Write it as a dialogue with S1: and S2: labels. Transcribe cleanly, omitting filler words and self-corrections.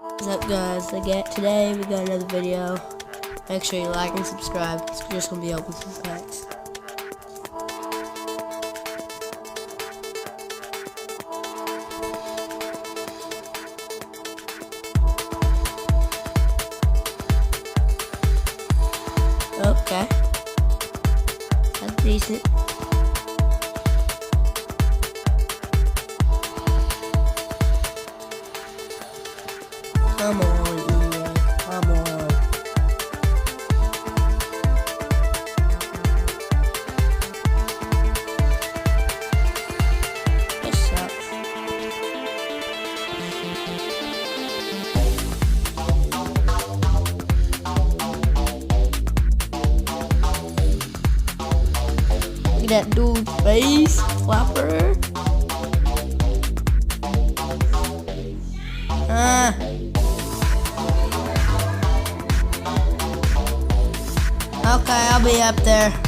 S1: What's up, guys? Today we got another video. Make sure you like and subscribe. We're just gonna be opening some packs. Okay, that's decent. Come on, EA. Come on. This sucks. Look at that dude's face. Flopper. Okay, I'll be up there.